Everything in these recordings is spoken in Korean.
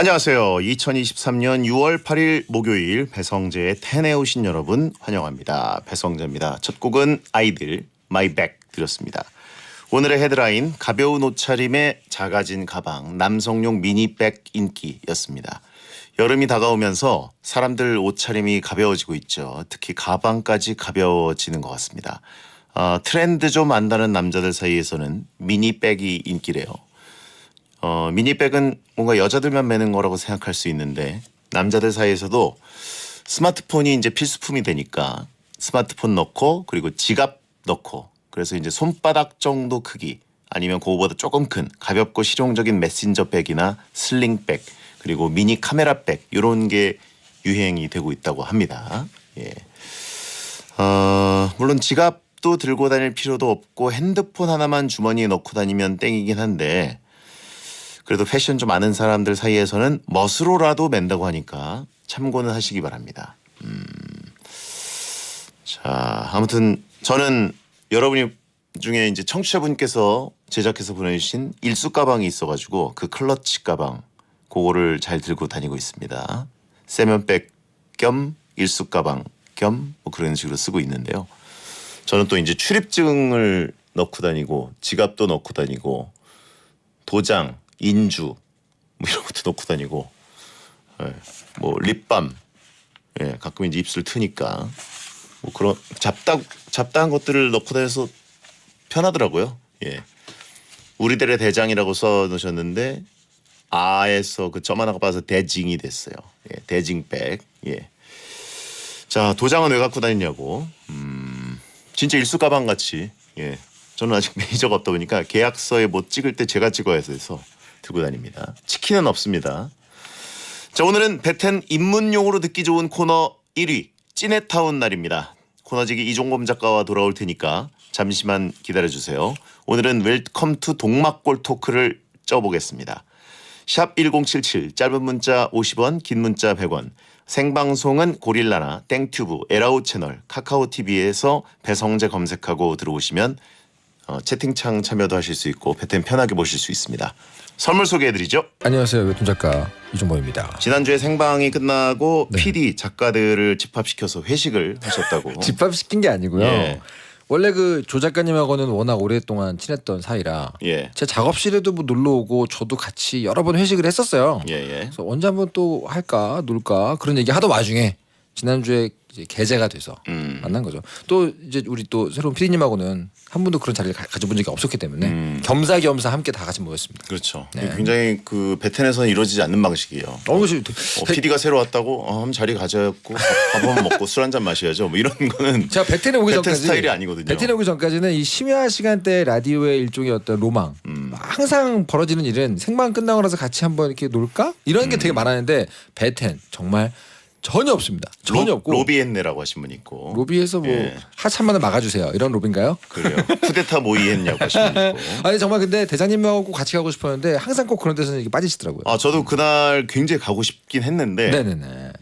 안녕하세요. 2023년 6월 8일 목요일 배성재의 텐에 오신 여러분 환영합니다. 배성재입니다. 첫 곡은 아이들 마이 백 드렸습니다. 오늘의 헤드라인 가벼운 옷차림의 작아진 가방 남성용 미니백 인기였습니다. 여름이 다가오면서 사람들 옷차림이 가벼워지고 있죠. 특히 가방까지 가벼워지는 것 같습니다. 트렌드 좀 안다는 남자들 사이에서는 미니백이 인기래요. 미니백은 뭔가 여자들만 매는 거라고 생각할 수 있는데 남자들 사이에서도 스마트폰이 이제 필수품이 되니까 스마트폰 넣고 그리고 지갑 넣고 그래서 이제 손바닥 정도 크기 아니면 그거보다 조금 큰 가볍고 실용적인 메신저백이나 슬링백 그리고 미니 카메라백 이런 게 유행이 되고 있다고 합니다. 예. 물론 지갑도 들고 다닐 필요도 없고 핸드폰 하나만 주머니에 넣고 다니면 땡이긴 한데 그래도 패션 좀 아는 사람들 사이에서는 멋으로라도 맨다고 하니까 참고는 하시기 바랍니다. 자, 아무튼 저는 여러분이 중에 이제 청취자분께서 제작해서 보내주신 일수 가방이 있어가지고 그 클러치 가방 그거를 잘 들고 다니고 있습니다. 세면백 겸 일수 가방 겸 뭐 그런 식으로 쓰고 있는데요. 저는 또 이제 출입증을 넣고 다니고 지갑도 넣고 다니고 도장 인주 뭐 이런 것도 넣고 다니고 예, 뭐 립밤 예, 가끔 이제 입술 트니까 뭐 그런 잡다한 것들을 넣고 다녀서 편하더라고요. 예. 우리들의 대장이라고 써 놓으셨는데 아에서 그 점 하나가 빠져서 대징이 됐어요. 예, 대징백. 예. 자, 도장은 왜 갖고 다니냐고. 진짜 일수 가방 같이. 예. 저는 아직 매니저가 없다 보니까 계약서에 뭐 찍을 때 제가 찍어야 해서 들고 다닙니다. 치킨은 없습니다. 자, 오늘은 베텐 입문용으로 듣기 좋은 코너 1위 찐해타운 날입니다. 코너지기 이종범 작가와 돌아올 테니까 잠시만 기다려주세요. 오늘은 웰컴 투 동막골 토크를 쪄보겠습니다. 샵 1077 짧은 문자 50원 긴 문자 100원 생방송은 고릴라나 땡튜브 에라우 채널 카카오TV에서 배성재 검색하고 들어오시면 채팅창 참여도 하실 수 있고 베텐 편하게 보실 수 있습니다. 선물 소개해드리죠. 안녕하세요. 웹툰 작가 이종범입니다. 지난주에 생방이 끝나고 네. PD 작가들을 집합시켜서 회식을 하셨다고. 집합시킨 게 아니고요. 예. 원래 그 조 작가님하고는 워낙 오랫동안 친했던 사이라 예. 제 작업실에도 뭐 놀러 오고 저도 같이 여러 번 회식을 했었어요. 예. 그래서 언제 한번 또 할까 놀까 그런 얘기 하던 와중에 지난주에 이제 계제가 돼서 만난 거죠. 또 이제 우리 또 새로운 PD님하고는 한 번도 그런 자리를 가져본 적이 없었기 때문에 겸사겸사 함께 다 같이 모였습니다. 그렇죠. 네. 굉장히 그 베텐에서는 이루어지지 않는 방식이에요. 그것이 PD가 새로 왔다고 한번 자리 가져야겠고 밥 한번 먹고 술 한잔 마셔야죠. 뭐 이런 거는 제가 베텐에 오기 베텐 전까지 스타일이 아니거든요. 베텐에 오기 전까지는 이 심야 시간대 라디오의 일종의 어떤 로망 항상 벌어지는 일은 생방 끝나고 나서 같이 한번 이렇게 놀까 이런 게 되게 많았는데 베텐 정말 전혀 없습니다. 전혀 없고 로비했네라고 하신 분 있고 로비에서 뭐 예. 하찮만을 막아주세요 이런 로비인가요? 그래요. 쿠데타 모의했냐고 하신 분 있고. 아니 정말 근데 대장님하고 같이 가고 싶었는데 항상 꼭 그런 데서는 이렇게 빠지시더라고요. 저도 그날 굉장히 가고 싶긴 했는데 네네네.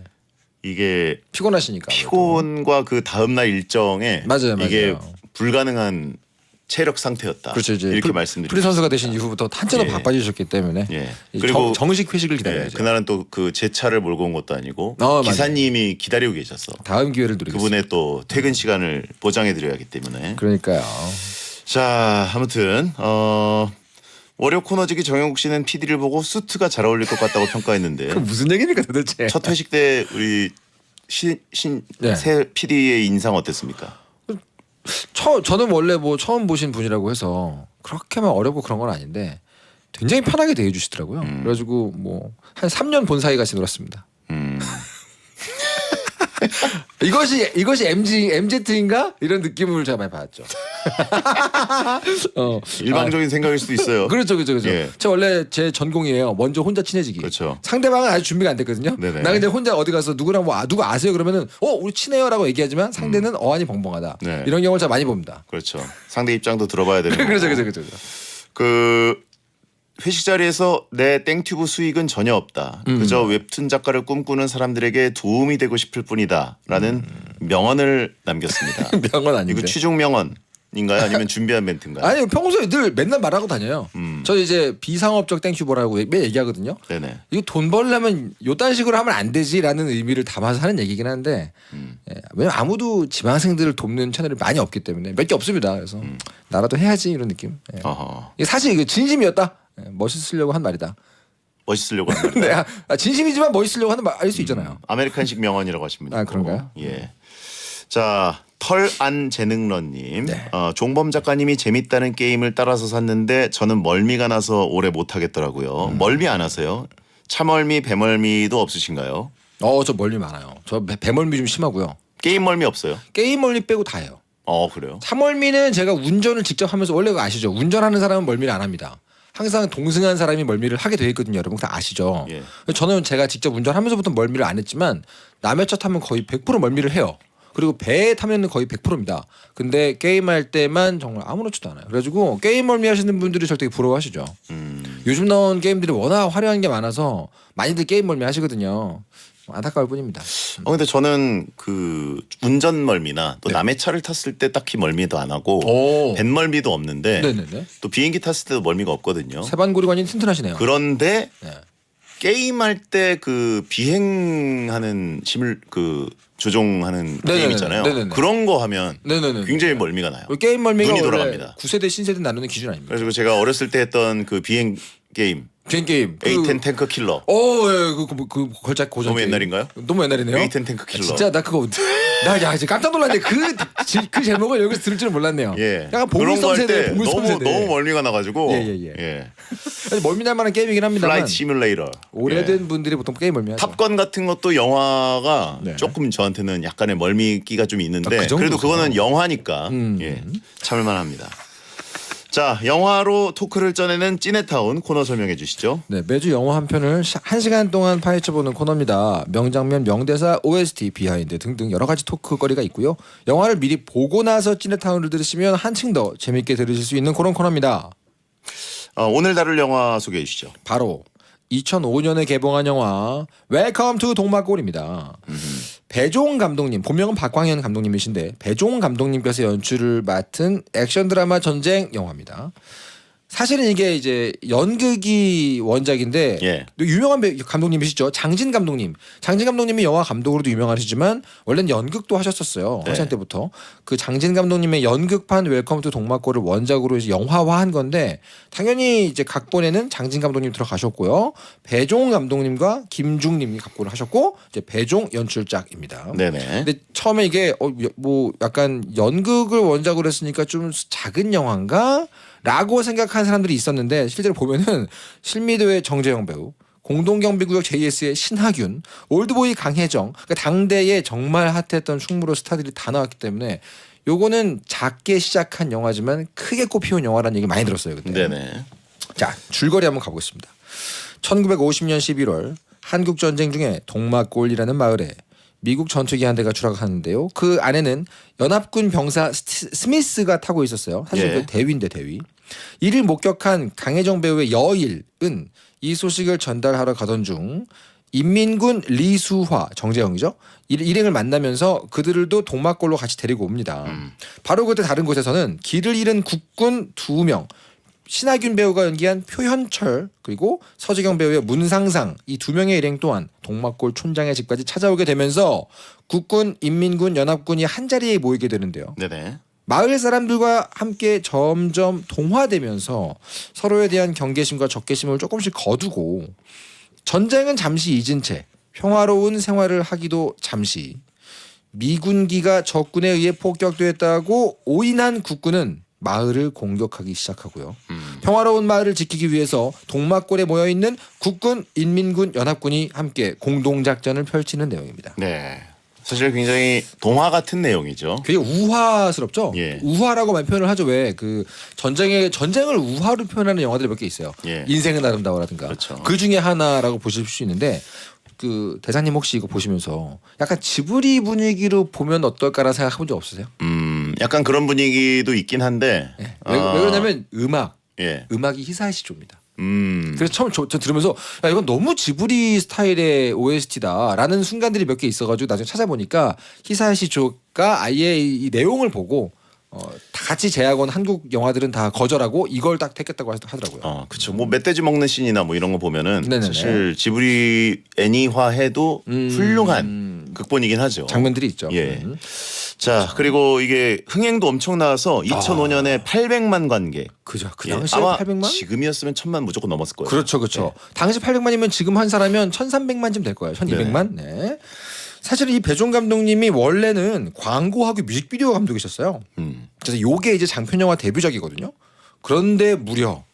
이게 피곤하시니까. 피곤과 그 다음 날 일정에 맞아요. 이게 불가능한 체력 상태였다. 그렇죠. 이제 이렇게 말씀드리죠. 프리 선수가 되신 이후부터 한전으로 예. 바빠지셨기 때문에 예. 그리고 정식 회식을 기다려야죠. 그날은 또 그 제 차를 몰고 온 것도 아니고 맞아요. 기사님이 기다리고 계셨어. 다음 기회를 누리겠습니다. 그분의 또 퇴근 시간을 보장해 드려야 하기 때문에. 그러니까요. 자, 아무튼 월요 코너지기 정영국 씨는 PD를 보고 수트가 잘 어울릴 것 같다고 평가했는데 그 무슨 얘기입니까 도대체? 첫 회식 때 우리 네. 새 PD의 인상 어땠습니까? 저는 원래 뭐 처음 보신 분이라고 해서 그렇게만 어렵고 그런 건 아닌데 굉장히 편하게 대해주시더라고요. 그래가지고 뭐 한 3년 본 사이 같이 놀았습니다. 이것이 MZ인가 이런 느낌을 제가 많이 받았죠. 일방적인 생각일 수도 있어요. 그렇죠. 예. 저 원래 제 전공이에요. 먼저 혼자 친해지기. 그렇죠. 상대방은 아직 준비가 안 됐거든요. 네네. 나 근데 혼자 어디 가서 누구랑 뭐 누구 아세요 그러면은 우리 친해요라고 얘기하지만 상대는 어안이 벙벙하다. 네. 이런 경우를 제가 많이 봅니다. 그렇죠. 상대 입장도 들어봐야 되는 거고. 그렇죠. 그 회식 자리에서 내 땡튜브 수익은 전혀 없다. 그저 웹툰 작가를 꿈꾸는 사람들에게 도움이 되고 싶을 뿐이다라는 명언을 남겼습니다. 명언 아닌데. 이거 취중 명언. 인가요? 아니면 준비한 멘트인가요? 아니 평소에 늘 맨날 말하고 다녀요. 저 이제 비상업적 땡큐버라고 매일 얘기하거든요. 네네. 이거 돈 벌려면 요딴 식으로 하면 안 되지라는 의미를 담아서 하는 얘기긴 한데 예, 왜냐면 아무도 지방생들을 돕는 채널이 많이 없기 때문에 몇 개 없습니다. 그래서 나라도 해야지 이런 느낌. 예. 어허. 이게 사실 이거 진심이었다. 예, 멋있으려고 한 말이다. 멋있으려고 하는 말이다. 네, 진심이지만 멋있으려고 하는 말일 수 있잖아요. 아메리칸식 명언이라고 하시면 아, 그런가요? 예. 자, 털안 재능러님. 네. 종범 작가님이 재밌다는 게임을 따라서 샀는데 저는 멀미가 나서 오래 못 하겠더라고요. 멀미 안 하세요? 차멀미, 배멀미도 없으신가요? 저 멀미 많아요. 저 배멀미 좀 심하고요. 게임 멀미 없어요? 게임 멀미 빼고 다 해요. 그래요? 차멀미는 제가 운전을 직접 하면서 원래 그거 아시죠? 운전하는 사람은 멀미를 안 합니다. 항상 동승한 사람이 멀미를 하게 돼 있거든요. 여러분 다 아시죠? 예. 저는 제가 직접 운전하면서부터 멀미를 안 했지만 남의 차 타면 거의 100% 멀미를 해요. 그리고 배에 타면 거의 100%입니다. 근데 게임할 때만 정말 아무렇지도 않아요. 그래가지고 게임 멀미 하시는 분들이 절 되게 부러워하시죠. 요즘 나온 게임들이 워낙 화려한 게 많아서 많이들 게임 멀미 하시거든요. 안타까울 뿐입니다. 근데 저는 그 운전 멀미나 또 남의 차를 탔을 때 딱히 멀미도 안 하고 오. 뱃멀미도 없는데 네네네. 또 비행기 탔을 때도 멀미가 없거든요. 세반고리관이 튼튼하시네요. 그런데 네. 게임할 때 그 비행하는 심을 그 조종하는 네네네. 게임 있잖아요. 네네네. 그런 거 하면 네네네. 굉장히 멀미가 나요. 게임 멀미가 눈이 원래 돌아갑니다. 9세대 신세대 나누는 기준 아닙니까? 그래서 제가 어렸을 때 했던 그 비행 게임 비행 게임. A10 탱크 킬러. 예, 그 걸작 고전. 너무 게임. 옛날인가요? 너무 옛날이네요. A10 탱크 킬러. 진짜 나 그거 나 이제 깜짝 놀랐네. 그 제목을 여기서 들을 줄은 몰랐네요. 예. 약간 그런 거 보물섬 할 세대, 때 보물섬 너무 세대. 너무 멀미가 나가지고. 예. 아니, 멀미날 만한 게임이긴 합니다만 플라이트 시뮬레이터. 오래된 분들이 보통 게임 멀미하죠. 탑건 같은 것도 영화가 네. 조금 저한테는 약간의 멀미기가 좀 있는데 그 정도세요? 그래도 그거는 영화니까 예, 참을만합니다. 자, 영화로 토크를 짜내는 찌네타운 코너 설명해 주시죠. 네, 매주 영화 한 편을 1시간 동안 파헤쳐보는 코너입니다. 명장면, 명대사, OST, 비하인드 등등 여러 가지 토크거리가 있고요. 영화를 미리 보고 나서 찌네타운을 들으시면 한층 더 재밌게 들으실 수 있는 그런 코너입니다. 오늘 다룰 영화 소개해 주시죠. 바로 2005년에 개봉한 영화 웰컴 투 동막골입니다. 배종 감독님, 본명은 박광현 감독님이신데 배종 감독님께서 연출을 맡은 액션 드라마 전쟁 영화입니다. 사실은 이게 이제 연극이 원작인데 예. 또 유명한 감독님이시죠. 장진 감독님. 장진 감독님이 영화 감독으로도 유명하시지만 원래는 연극도 하셨었어요. 네. 학생 때부터. 그 장진 감독님의 연극판 웰컴 투 동막골을 원작으로 이제 영화화한 건데 당연히 이제 각본에는 장진 감독님 들어가셨고요. 배종 감독님과 김중님이 각본을 하셨고 이제 배종 연출작입니다. 네네. 근데 처음에 이게 뭐 약간 연극을 원작으로 했으니까 좀 작은 영화인가? 라고 생각한 사람들이 있었는데 실제로 보면은 실미도의 정재영 배우, 공동경비구역 JS의 신하균, 올드보이 강혜정, 그러니까 당대에 정말 핫했던 충무로 스타들이 다 나왔기 때문에 요거는 작게 시작한 영화지만 크게 꽃피운 영화라는 얘기 많이 들었어요 그때. 네네. 자, 줄거리 한번 가보겠습니다. 1950년 11월 한국 전쟁 중에 동막골이라는 마을에 미국 전투기 한 대가 추락하는데요. 그 안에는 연합군 병사 스미스가 타고 있었어요. 사실 예. 그 대위인데 대위. 이를 목격한 강혜정 배우의 여일은 이 소식을 전달하러 가던 중 인민군 리수화 정재영이죠. 일행을 만나면서 그들도 동막골로 같이 데리고 옵니다. 바로 그때 다른 곳에서는 길을 잃은 국군 2명 신하균 배우가 연기한 표현철 그리고 서지경 배우의 문상상 이 2명의 일행 또한 동막골 촌장의 집까지 찾아오게 되면서 국군, 인민군, 연합군이 한자리에 모이게 되는데요. 네네. 마을 사람들과 함께 점점 동화되면서 서로에 대한 경계심과 적개심을 조금씩 거두고 전쟁은 잠시 잊은 채 평화로운 생활을 하기도 잠시 미군기가 적군에 의해 폭격됐다고 오인한 국군은 마을을 공격하기 시작하고요. 평화로운 마을을 지키기 위해서 동막골에 모여있는 국군, 인민군, 연합군이 함께 공동작전을 펼치는 내용입니다. 네. 사실 굉장히 동화 같은 내용이죠. 되게 우화스럽죠. 예. 우화라고만 표현을 하죠. 왜 그 전쟁을 우화로 표현하는 영화들이 몇 개 있어요. 예. 인생은 아름다워라든가. 그렇죠. 그 중에 하나라고 보실 수 있는데 그 대사님 혹시 이거 보시면서 약간 지브리 분위기로 보면 어떨까라는 생각 해본 적 없으세요? 약간 그런 분위기도 있긴 한데. 네. 왜 그러냐면 예. 음악이 히사에 시조입니다. 그래서 처음 저 들으면서 야 이건 너무 지브리 스타일의 OST다라는 순간들이 몇 개 있어가지고 나중에 찾아보니까 히사야시 조가 아예 이 내용을 보고 다 같이 제약원 한국 영화들은 다 거절하고 이걸 딱 택했다고 하더라고요. 그렇죠. 뭐 멧돼지 먹는 씬이나 뭐 이런 거 보면은 네네네. 사실 지브리 애니화해도 훌륭한 극본이긴 하죠. 장면들이 있죠. 예. 자, 그리고 이게 흥행도 엄청 나와서 2005년에 800만 관객. 그죠. 그 예, 당시에 아마 800만? 지금이었으면 1000만 무조건 넘었을 거예요. 그렇죠, 그렇죠. 당시 800만이면 지금 한 사람이면 1,300만쯤 될 거예요. 1,200만. 네. 사실 이 배종 감독님이 원래는 광고하고 뮤직비디오 감독이셨어요. 그래서 요게 이제 장편 영화 데뷔작이거든요. 그런데 무려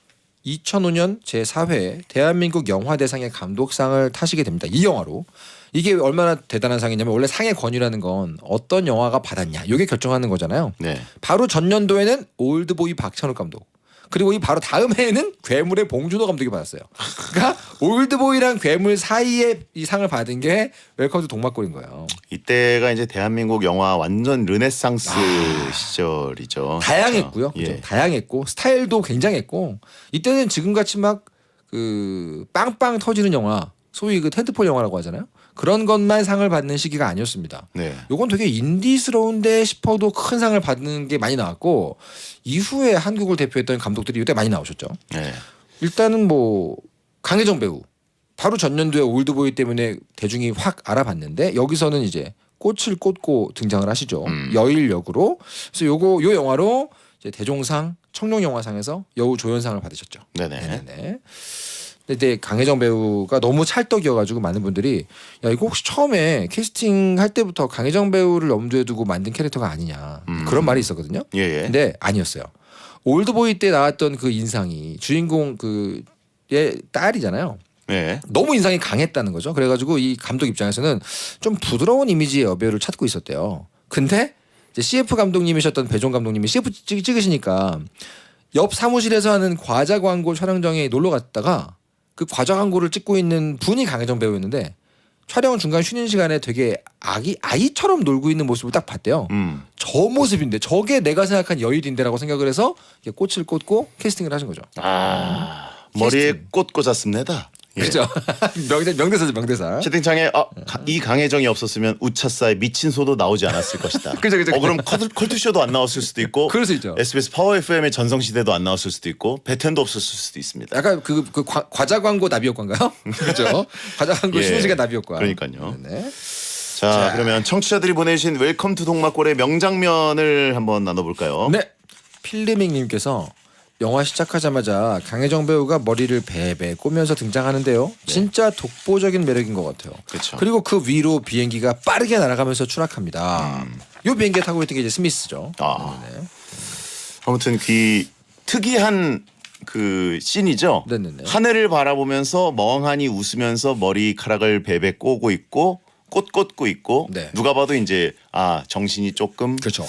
2005년 제4회 대한민국 영화대상의 감독상을 타시게 됩니다. 이 영화로. 이게 얼마나 대단한 상이냐면 원래 상의 권위라는 건 어떤 영화가 받았냐 이게 결정하는 거잖아요. 네. 바로 전년도에는 올드보이 박찬욱 감독. 그리고 이 바로 다음 해에는 괴물의 봉준호 감독이 받았어요. 그러니까 올드보이랑 괴물 사이에 이 상을 받은 게 웰컴 투 동막골인 거예요. 이때가 이제 대한민국 영화 완전 르네상스 시절이죠. 다양했고요. 진짜. 그죠? 다양했고 스타일도 굉장했고 이때는 지금같이 막 그 빵빵 터지는 영화 소위 그 텐트폴 영화라고 하잖아요. 그런 것만 상을 받는 시기가 아니었습니다. 네. 요건 되게 인디스러운데 싶어도 큰 상을 받는 게 많이 나왔고 이후에 한국을 대표했던 감독들이 이때 많이 나오셨죠. 네. 일단은 뭐 강혜정 배우 바로 전년도에 올드보이 때문에 대중이 확 알아봤는데 여기서는 이제 꽃을 꽂고 등장을 하시죠. 여일 역으로. 그래서 요 영화로 이제 대종상 청룡영화상에서 여우 조연상을 받으셨죠. 네네. 네네. 근데 강혜정 배우가 너무 찰떡이어가지고 많은 분들이 야 이거 혹시 처음에 캐스팅 할 때부터 강혜정 배우를 염두에 두고 만든 캐릭터가 아니냐 그런 말이 있었거든요. 예. 근데 아니었어요. 올드보이 때 나왔던 그 인상이 주인공 그의 딸이잖아요. 네. 너무 인상이 강했다는 거죠. 그래가지고 이 감독 입장에서는 좀 부드러운 이미지의 여배우를 찾고 있었대요. 근데 이제 CF 감독님이셨던 배종 감독님이 CF 찍으시니까 옆 사무실에서 하는 과자 광고 촬영장에 놀러 갔다가 그 과자 광고를 찍고 있는 분이 강혜정 배우였는데 촬영 중간 쉬는 시간에 되게 아이처럼 놀고 있는 모습을 딱 봤대요. 저 모습인데 저게 내가 생각한 여일인데라고 생각을 해서 꽃을 꽂고 캐스팅을 하신 거죠. 머리에 꽃 꽂았습니다. 예. 그렇죠. 명대사죠, 명대사. 채팅창에 이 강혜정이 없었으면 우차사의 미친 소도 나오지 않았을 것이다. 그죠. 그럼 컬투쇼도 안 나왔을 수도 있고, 그럴 수 있죠. SBS 파워 FM의 전성시대도 안 나왔을 수도 있고, 베텐도 없었을 수도 있습니다. 약간 그 과자 광고 나비 효과인가요? 그렇죠. 과자 광고 쉬는 시간 나비 효과. 그러니까요. 네. 자, 그러면 청취자들이 보내주신 웰컴 투 동막골의 명장면을 한번 나눠볼까요? 네. 필리밍님께서 영화 시작하자마자 강혜정 배우가 머리를 베베 꼬면서 등장하는데요. 진짜 독보적인 매력인 것 같아요. 그렇죠. 그리고 그 위로 비행기가 빠르게 날아가면서 추락합니다. 요 비행기 타고 있던 게 이제 스미스죠. 네. 아무튼 그 특이한 그 씬이죠. 네네네. 하늘을 바라보면서 멍하니 웃으면서 머리카락을 베베 꼬고 있고 꽃 꽂고 있고 네. 누가 봐도 이제 정신이 조금 그렇죠.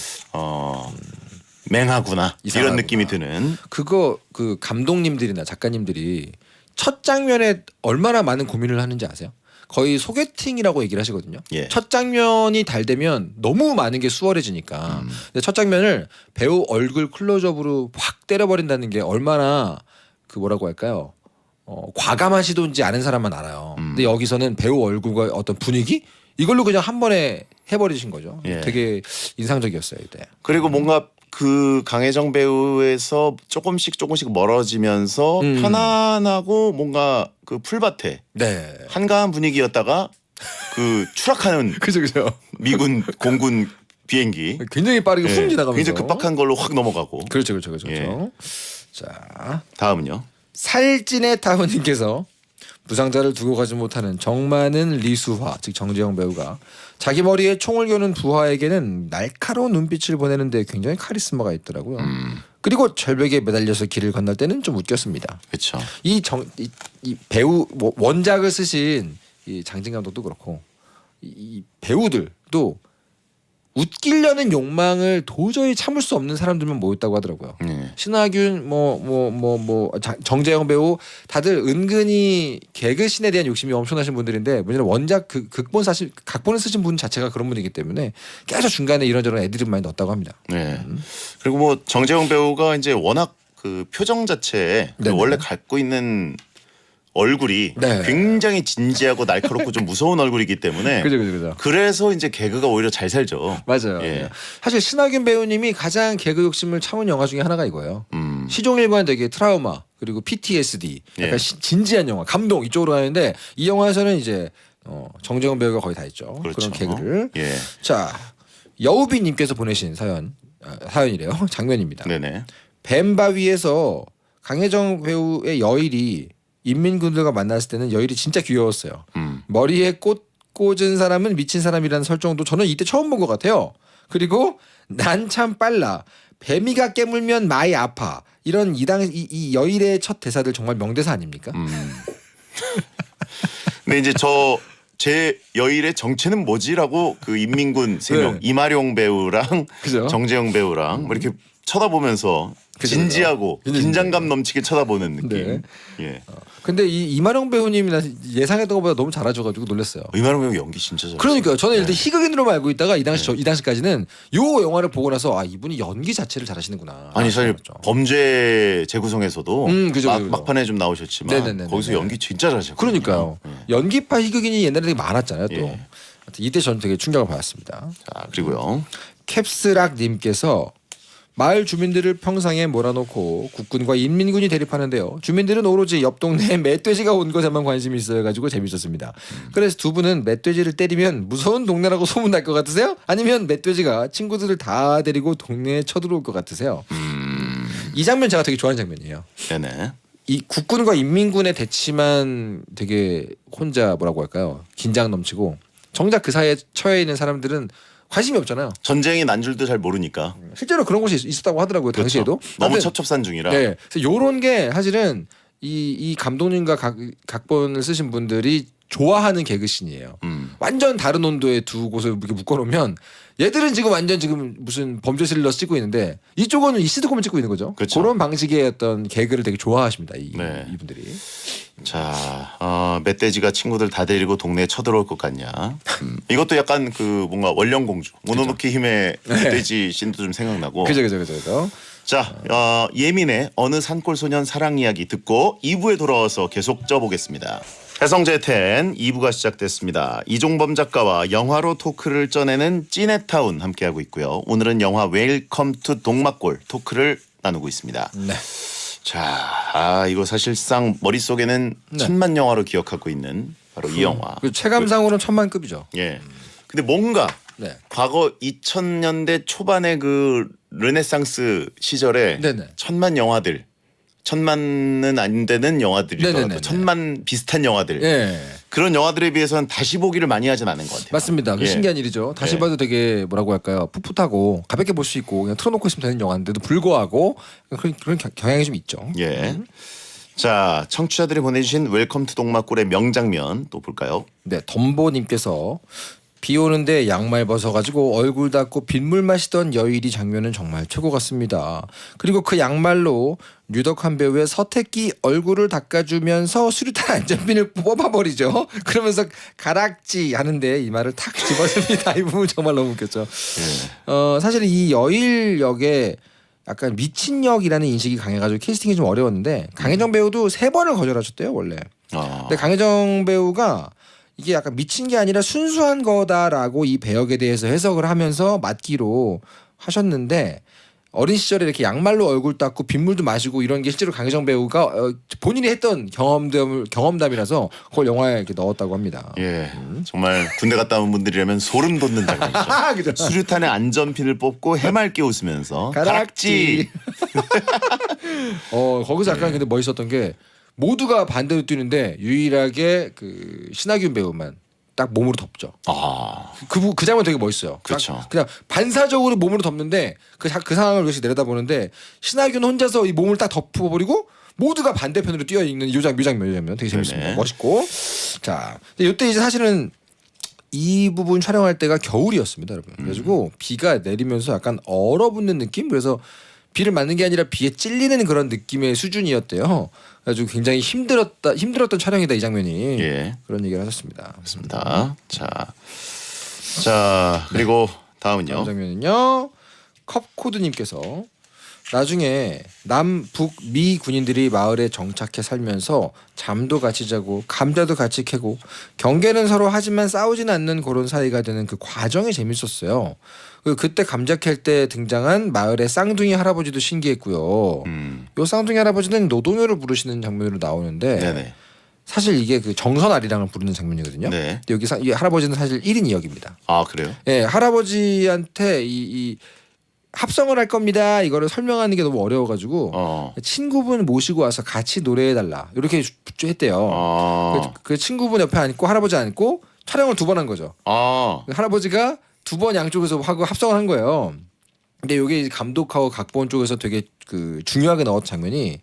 맹하구나 이상하구나. 이런 느낌이 드는. 그거 그 감독님들이나 작가님들이 첫 장면에 얼마나 많은 고민을 하는지 아세요? 거의 소개팅이라고 얘기를 하시거든요. 예. 첫 장면이 달 되면 너무 많은 게 수월해지니까. 근데 첫 장면을 배우 얼굴 클로즈업으로 확 때려버린다는 게 얼마나 그 뭐라고 할까요? 과감한 시도인지 아는 사람만 알아요. 근데 여기서는 배우 얼굴과 어떤 분위기 이걸로 그냥 한 번에 해버리신 거죠. 예. 되게 인상적이었어요 이때. 그리고 뭔가 그 강혜정 배우에서 조금씩 멀어지면서 편안하고 뭔가 그 풀밭에 네. 한가한 분위기였다가 그 추락하는 그죠. 미군 공군 비행기 굉장히 빠르게 훅 지나가면서. 굉장히 급박한 걸로 확 넘어가고. 그렇죠. 예. 자, 다음은요. 살찐의 타우님께서 부상자를 두고 가지 못하는 정많은 리수화, 즉 정재영 배우가 자기 머리에 총을 겨눈 부하에게는 날카로운 눈빛을 보내는데 굉장히 카리스마가 있더라고요. 그리고 절벽에 매달려서 길을 건널 때는 좀 웃겼습니다. 그렇죠. 이 배우 원작을 쓰신 이 장진 감독도 그렇고 이 배우들도 웃기려는 욕망을 도저히 참을 수 없는 사람들만 모였다고 하더라고요. 신하균 정재영 배우 다들 은근히 개그신에 대한 욕심이 엄청나신 분들인데 문제는 원작 각본을 쓰신 분 자체가 그런 분이기 때문에 계속 중간에 이런저런 애드립 많이 넣었다고 합니다. 네. 그리고 뭐 정재영 배우가 이제 워낙 그 표정 자체에 그 원래 갖고 있는 얼굴이 네. 굉장히 진지하고 날카롭고 좀 무서운 얼굴이기 때문에 그죠. 그래서 이제 개그가 오히려 잘 살죠. 맞아요. 예. 사실 신하균 배우님이 가장 개그 욕심을 참은 영화 중에 하나가 이거예요. 시종일관 되게 트라우마 그리고 PTSD 약간 예. 진지한 영화 감동 이쪽으로 가는데 이 영화에서는 이제 정재훈 배우가 거의 다 했죠. 그렇죠. 그런 개그를. 예. 자 여우비님께서 보내신 사연이래요. 장면입니다. 네네. 뱀바위에서 강혜정 배우의 여일이 인민군들과 만났을 때는 여일이 진짜 귀여웠어요. 머리에 꽃 꽂은 사람은 미친 사람이라는 설정도 저는 이때 처음 본 것 같아요. 그리고 난 참 빨라. 뱀이가 깨물면 마이 아파. 이런 이 여일의 첫 대사들 정말 명대사 아닙니까? 근데 이제 제 여일의 정체는 뭐지라고 그 인민군 세 명 네. 이마룡 배우랑 그죠? 정재영 배우랑 뭐 이렇게 쳐다보면서 그죠. 진지하고 긴장감 넘치게 쳐다보는 느낌. 네. 예. 근데 이 이마령 배우님이 나 예상했던 것보다 너무 잘하셔가지고 놀랐어요. 이마룡 배우 연기 진짜 잘해. 그러니까요. 저는 일단 희극인으로만 알고 있다가 이 당시까지는 요 영화를 보고 나서 아 이분이 연기 자체를 잘하시는구나. 아니 사실 알았죠. 범죄 재구성에서도 그죠. 막판에 좀 나오셨지만 네네네네. 거기서 연기 진짜 잘하셨거든요. 그러니까요. 연기파 희극인이 옛날에 되게 많았잖아요. 또 예. 하여튼 이때 저는 되게 충격을 받았습니다. 자 그리고요. 캡스락님께서 마을 주민들을 평상에 몰아놓고 국군과 인민군이 대립하는데요. 주민들은 오로지 옆 동네에 멧돼지가 온 것에만 관심이 있어가지고 재밌었습니다. 그래서 두 분은 멧돼지를 때리면 무서운 동네라고 소문날 것 같으세요? 아니면 멧돼지가 친구들을 다 데리고 동네에 쳐들어올 것 같으세요? 이 장면 제가 되게 좋아하는 장면이에요. 네네. 이 국군과 인민군의 대치만 되게 혼자 뭐라고 할까요? 긴장 넘치고 정작 그 사이에 처해 있는 사람들은 관심이 없잖아요. 전쟁이 난 줄도 잘 모르니까. 실제로 그런 곳이 있었다고 하더라고요. 그렇죠. 당시에도. 너무 아무튼 첩첩산중이라. 네. 그래서 요런 게 사실은 이 감독님과 각본을 쓰신 분들이 좋아하는 개그씬이에요. 완전 다른 온도의 두 곳을 이렇게 묶어놓으면 얘들은 지금 완전 지금 무슨 범죄 스릴러 찍고 있는데 이쪽은 이 시트콤을 찍고 있는 거죠. 그렇죠. 그런 방식의 어떤 개그를 되게 좋아하십니다. 네. 이분들이. 자, 멧돼지가 친구들 다 데리고 동네에 쳐들어올 것 같냐? 이것도 약간 그 뭔가 원령공주, 모노노케 힘의 멧돼지 씬도 좀 생각나고. 그죠. 자, 예민의 어느 산골 소년 사랑 이야기 듣고 2부에 돌아와서 계속 쪄보겠습니다. 해성제 10 2부가 시작됐습니다. 이종범 작가와 영화로 토크를 쪄내는 찌네타운 함께하고 있고요. 오늘은 영화 웰컴 투 동막골 토크를 나누고 있습니다. 네. 자, 이거 사실상 머릿속에는 네. 천만 영화로 기억하고 있는 바로 이 영화. 그 체감상으로는 천만급이죠. 예. 근데 뭔가 네. 과거 2000년대 초반의 그 르네상스 시절에 네네. 천만 영화들, 천만은 안 되는 영화들이더라도 네네네네. 천만 비슷한 영화들 예. 그런 영화들에 비해서는 다시 보기를 많이 하진 않은 것 같아요. 맞습니다. 그 예. 신기한 일이죠. 다시 예. 봐도 되게 뭐라고 할까요? 풋풋하고 가볍게 볼 수 있고 그냥 틀어놓고 있으면 되는 영화인데도 불구하고 그런 경향이 좀 있죠. 예. 자, 청취자들이 보내주신 웰컴 투 동막골의 명장면 또 볼까요? 네, 덤보님께서 비 오는데 양말 벗어가지고 얼굴 닦고 빗물 마시던 여일이 장면은 정말 최고 같습니다. 그리고 그 양말로 류덕한 배우의 서태기 얼굴을 닦아주면서 수류탄 안전핀을 뽑아버리죠. 그러면서 가락지 하는데 이 말을 탁 집어줍니다. 이 부분 정말 너무 웃겼죠. 사실 이 여일 역에 약간 미친 역이라는 인식이 강해가지고 캐스팅이 좀 어려웠는데 강혜정 배우도 3번을 거절하셨대요 원래. 근데 강혜정 배우가 이게 약간 미친 게 아니라 순수한 거다라고 이 배역에 대해서 해석을 하면서 맞기로 하셨는데 어린 시절에 이렇게 양말로 얼굴 닦고 빗물도 마시고 이런 게 실제로 강혜정 배우가 본인이 했던 경험담이라서 그걸 영화에 이렇게 넣었다고 합니다. 예, 정말 군대 갔다 온 분들이라면 소름 돋는 장면이죠. 그죠? 수류탄에 안전핀을 뽑고 해맑게 웃으면서 가락지. 거기서 약간 근데 멋있었던 게 모두가 반대로 뛰는데 유일하게 그 신하균 배우만 딱 몸으로 덮죠. 그 장면 되게 멋있어요. 그렇죠. 그냥 반사적으로 몸으로 덮는데 그 상황을 이렇게 내려다보는데 신하균 혼자서 이 몸을 딱 덮어버리고 모두가 반대편으로 뛰어 있는 이 장면 되게 재밌습니다. 네네. 멋있고. 자, 근데 이때 이제 사실은 이 부분 촬영할 때가 겨울이었습니다, 여러분. 그래가지고 비가 내리면서 약간 얼어붙는 느낌. 그래서 비를 맞는 게 아니라 비에 찔리는 그런 느낌의 수준이었대요. 그래가지고 굉장히 힘들었던 촬영이다 이 장면이. 예. 그런 얘기를 하셨습니다. 그렇습니다. 자 그리고 다음은요. 다음 장면은요. 컵코드님께서 나중에 남북 미 군인들이 마을에 정착해 살면서 잠도 같이 자고 감자도 같이 캐고 경계는 서로 하지만 싸우진 않는 그런 사이가 되는 그 과정이 재밌었어요. 그때 감자 캘 때 등장한 마을의 쌍둥이 할아버지도 신기했고요. 요 쌍둥이 할아버지는 노동요를 부르시는 장면으로 나오는데 네네. 사실 이게 그 정선아리랑을 부르는 장면이거든요. 네. 근데 여기 이 할아버지는 사실 1인 2역입니다. 아 그래요? 예, 할아버지한테 이 합성을 할 겁니다. 이거를 설명하는 게 너무 어려워가지고 친구분 모시고 와서 같이 노래해달라 이렇게 했대요. 그 친구분 옆에 앉고 할아버지 앉고 촬영을 2번 한 거죠. 그 할아버지가 2번 양쪽에서 하고 합성을 한 거예요. 근데 이게 감독하고 각본 쪽에서 되게 그 중요하게 넣었던 장면이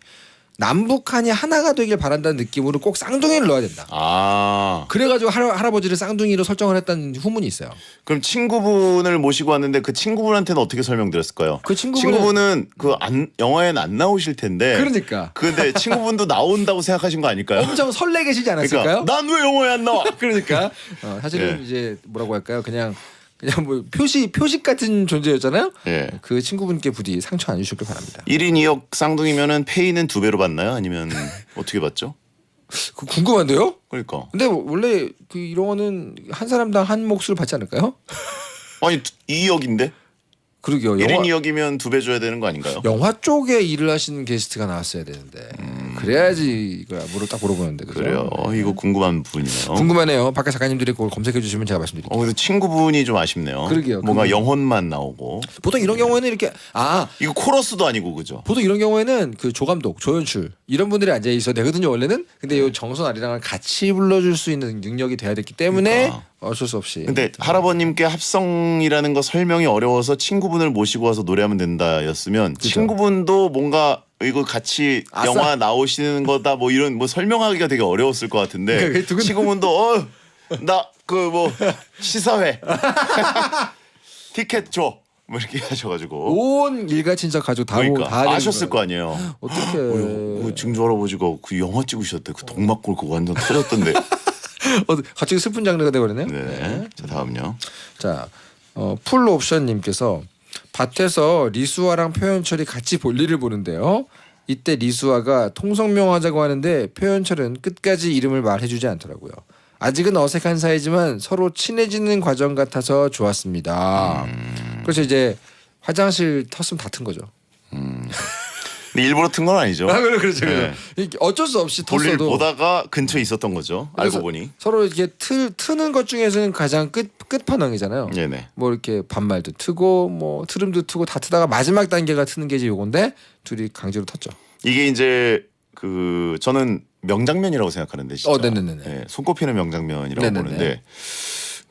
남북한이 하나가 되길 바란다는 느낌으로 꼭 쌍둥이를 넣어야 된다. 그래가지고 할아버지를 쌍둥이로 설정을 했다는 후문이 있어요. 그럼 친구분을 모시고 왔는데 그 친구분한테는 어떻게 설명드렸을까요? 그 친구분은 그 영화에는 안 나오실 텐데. 그러니까. 근데 친구분도 나온다고 생각하신 거 아닐까요? 엄청 설레 계시지 않았을까요? 그러니까 난 왜 영화에 안 나와? 그러니까 사실은 이제 뭐라고 할까요? 그냥 뭐 표식 같은 존재였잖아요. 예. 그 친구분께 부디 상처 안 주시길 바랍니다. 1인 2역 쌍둥이면은 페이는 2배로 받나요? 아니면 어떻게 받죠? 그 궁금한데요? 그러니까. 근데 원래 그 이런 거는 한 사람당 한 몫을 받지 않을까요? 아니 2역인데? 그러게요. 1인 2역이면 2배 줘야 되는 거 아닌가요? 영화 쪽에 일을 하시는 게스트가 나왔어야 되는데 그래야지 이거 딱 물어보는데 그죠? 그래요. 이거 궁금한 부분이네요. 궁금하네요. 밖에 작가님들이 그걸 검색해 주시면 제가 말씀드릴게요. 그래도 친구분이 좀 아쉽네요. 그러게요. 뭔가 영혼만 나오고. 보통 이런 경우에는 이렇게 이거 코러스도 아니고 그죠? 보통 이런 경우에는 그 조감독, 조연출 이런 분들이 앉아 있어야 되거든요 원래는. 근데 이 정선 아리랑을 같이 불러줄 수 있는 능력이 돼야 됐기 때문에 그러니까. 어쩔 수 없이. 근데 할아버님께 합성이라는 거 설명이 어려워서 친구분을 모시고 와서 노래하면 된다였으면 그죠. 친구분도 뭔가 이거 같이 아싸. 영화 나오시는 거다 뭐 이런 뭐 설명하기가 되게 어려웠을 것 같은데 그러니까 친구분도 나 그 뭐 시사회 티켓 줘 뭐 이렇게 하셔가지고 온 일가 친척 가족 다 그러니까 다 아셨을 거 아니에요. 어떻게? 그 증조 할아버지가 그 영화 찍으셨대. 그 동막골 그거 완전 터졌던데. 갑자기 슬픈 장르가 돼버리네요. 네. 자 다음요. 자, 풀옵션님께서 밭에서 리수아랑 표현철이 같이 볼일을 보는데요. 이때 리수아가 통성명하자고 하는데 표현철은 끝까지 이름을 말해주지 않더라고요. 아직은 어색한 사이지만 서로 친해지는 과정 같아서 좋았습니다. 그래서 이제 화장실 텄으면 다툰 거죠. 근데 일부러 튼 건 아니죠. 그렇죠. 네. 이게 어쩔 수 없이 볼일 텄어도 보다가 근처에 있었던 거죠. 알고 보니. 서로 이렇게 트는 것 중에서는 가장 끝판왕이잖아요. 네네. 뭐 이렇게 반말도 트고 뭐 트름도 트고 다 트다가 마지막 단계가 트는 게 이제 요건데 둘이 강제로 텄죠. 이게 이제 그 저는 명장면이라고 생각하는데 진짜. 네네네. 네, 손꼽히는 명장면이라고 네네네. 보는데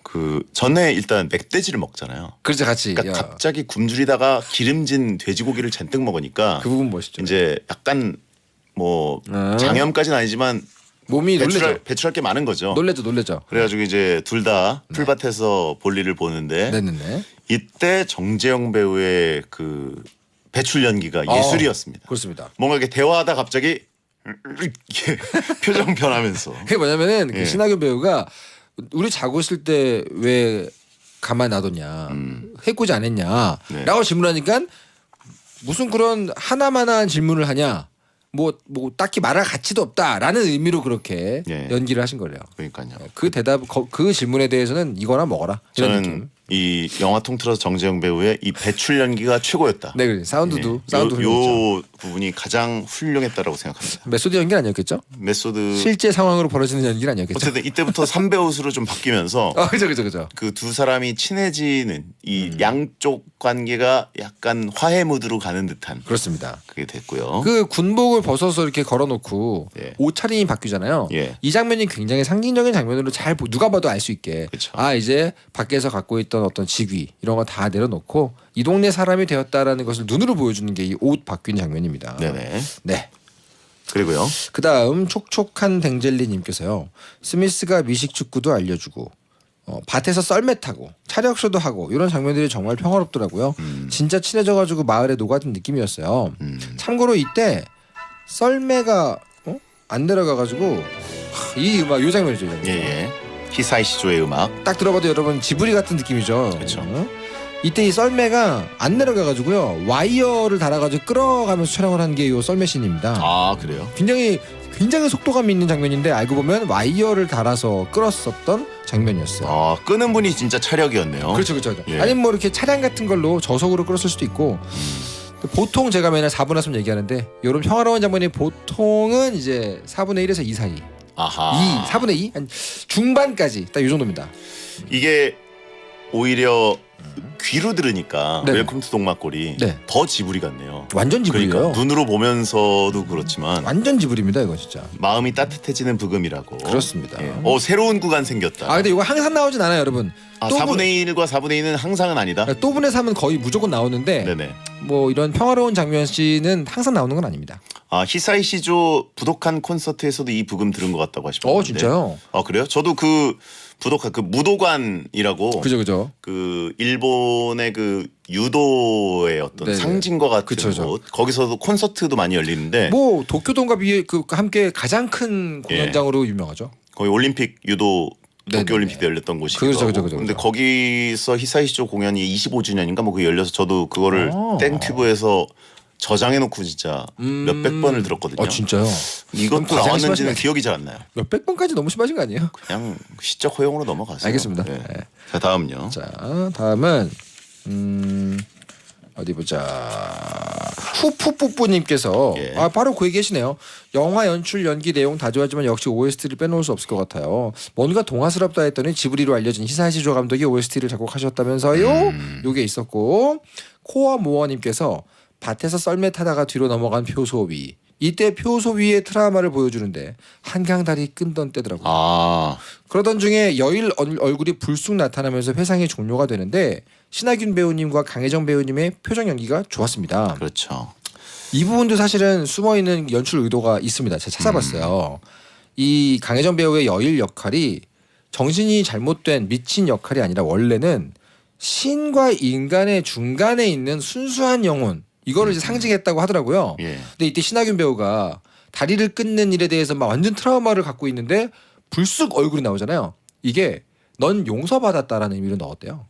그 전에 일단 멧돼지를 먹잖아요. 그렇죠, 같이. 그러니까 갑자기 굶주리다가 기름진 돼지고기를 잔뜩 먹으니까 그 부분 멋있죠. 이제 약간 뭐 장염까지는 아니지만 몸이 배출할 게 많은 거죠. 놀래죠. 그래가지고 이제 둘 다 풀밭에서 볼일을 보는데 네네네. 이때 정재영 배우의 그 배출 연기가 예술이었습니다. 그렇습니다. 뭔가 이렇게 대화하다 갑자기 이렇게 표정 변하면서 그게 뭐냐면은 예. 그 신하균 배우가 우리 자고 있을 때 왜 가만 놔뒀냐, 해코지 안 했냐, 네. 라고 질문하니까 무슨 그런 하나만한 질문을 하냐. 뭐 딱히 말할 가치도 없다라는 의미로 그렇게 예. 연기를 하신 거래요. 그러니까요. 그 그 질문에 대해서는 이거나 먹어라. 이런 저는 느낌. 이 영화 통틀어서 정재영 배우의 이 배출 연기가 최고였다. 네, 그래. 사운드도 예. 훌륭했죠. 요 부분이 가장 훌륭했다라고 생각합니다. 메소드 연기는 아니었겠죠? 메소드 실제 상황으로 벌어지는 연기는 아니었겠죠? 어쨌든 이때부터 3배우수로 좀 바뀌면서 그죠. 그 두 사람이 친해지는 이 양쪽 관계가 약간 화해 무드로 가는 듯한 그렇습니다. 그게 됐고요. 그 군복을 벗어서 이렇게 걸어놓고 예. 옷차림이 바뀌잖아요. 예. 이 장면이 굉장히 상징적인 장면으로 잘 누가 봐도 알 수 있게. 그쵸. 이제 밖에서 갖고 있던 어떤 직위 이런 거 다 내려놓고 이 동네 사람이 되었다라는 것을 눈으로 보여주는 게 이 옷 바뀌는 장면입니다. 네네. 네. 그리고요. 그다음 촉촉한 댕젤리님께서요. 스미스가 미식 축구도 알려주고 밭에서 썰매 타고 차력쇼도 하고 이런 장면들이 정말 평화롭더라고요. 진짜 친해져가지고 마을에 녹아든 느낌이었어요. 참고로 이때 썰매가 안 내려가가지고 이 음악 이 장면이죠. 예예. 히사이 시조의 음악. 딱 들어봐도 여러분 지브리 같은 느낌이죠. 그렇죠. 이때 이 썰매가 안 내려가가지고요 와이어를 달아가지고 끌어가면서 촬영을 한 게 이 썰매 씬입니다. 아 그래요? 굉장히 속도감이 있는 장면인데 알고 보면 와이어를 달아서 끌었었던 장면이었어요. 아 끄는 분이 진짜 차력이었네요. 그렇죠. 예. 아니면 뭐 이렇게 차량 같은 걸로 저속으로 끌었을 수도 있고. 보통 제가 맨날 4분의 3 얘기하는데 이런 평화로운 장면이 보통은 이제 4분의 1에서 2 사이. 아하. 4분의 2? 한 중반까지 딱 이 정도입니다. 이게 오히려 귀로 들으니까 네. 웰컴 투 동막골이 네. 더 지브리 같네요. 완전 지브리예요. 그러니까 눈으로 보면서도 그렇지만 완전 지브리입니다 이거 진짜. 마음이 따뜻해지는 부금이라고. 그렇습니다. 예. 새로운 구간 생겼다. 근데 이거 항상 나오진 않아요 여러분. 4분의 1과 4분의 2는 항상은 아니다. 또 분의 3은 거의 무조건 나오는데 네네. 뭐 이런 평화로운 장면 씬은 항상 나오는 건 아닙니다. 히사이 시조 부도칸 콘서트에서도 이 부금 들은 것 같다고 하시던데. 진짜요? 그래요? 저도 그 부도칸 그 무도관이라고 그죠. 그 일본의 그 유도의 어떤 네네. 상징과 같은 그쵸. 곳 거기서도 콘서트도 많이 열리는데 뭐 도쿄돔과 비해 그 함께 가장 큰 공연장으로 유명하죠. 거기 올림픽 유도 네네네. 도쿄올림픽 때 열렸던 곳이기도 그죠. 하고. 근데 거기서 히사이 시조 공연이 25주년인가 뭐 그게 열려서 저도 그거를 땡튜브에서 저장해놓고 진짜 몇백 번을 들었거든요. 진짜요? 이것도 과장이 나왔는지는 심하시네. 기억이 잘 안 나요. 몇백 번까지 너무 심하신 거 아니에요? 그냥 시적 허용으로 넘어가세요. 알겠습니다. 네. 네. 자 다음요. 자 다음은 어디 보자. 후푸뿌뿌님께서 예. 바로 그 얘기하시네요. 영화 연출, 연기, 내용 다 좋아하지만 역시 OST를 빼놓을 수 없을 것 같아요. 뭔가 동화스럽다 했더니 지브리로 알려진 히사시조 감독이 OST를 작곡하셨다면서요. 요게 있었고 코어 모어님께서 밭에서 썰매 타다가 뒤로 넘어간 표소위. 이때 표소위의 트라우마를 보여주는데 한강다리 끊던 때더라고요. 그러던 중에 여일 얼굴이 불쑥 나타나면서 회상이 종료가 되는데 신하균 배우님과 강혜정 배우님의 표정 연기가 좋았습니다. 그렇죠. 이 부분도 사실은 숨어있는 연출 의도가 있습니다. 제가 찾아봤어요. 이 강혜정 배우의 여일 역할이 정신이 잘못된 미친 역할이 아니라 원래는 신과 인간의 중간에 있는 순수한 영혼 이거를 이제 상징했다고 하더라고요. 예. 근데 이때 신하균 배우가 다리를 끊는 일에 대해서 막 완전 트라우마를 갖고 있는데 불쑥 얼굴이 나오잖아요. 이게 넌 용서받았다라는 의미로 넣었대요.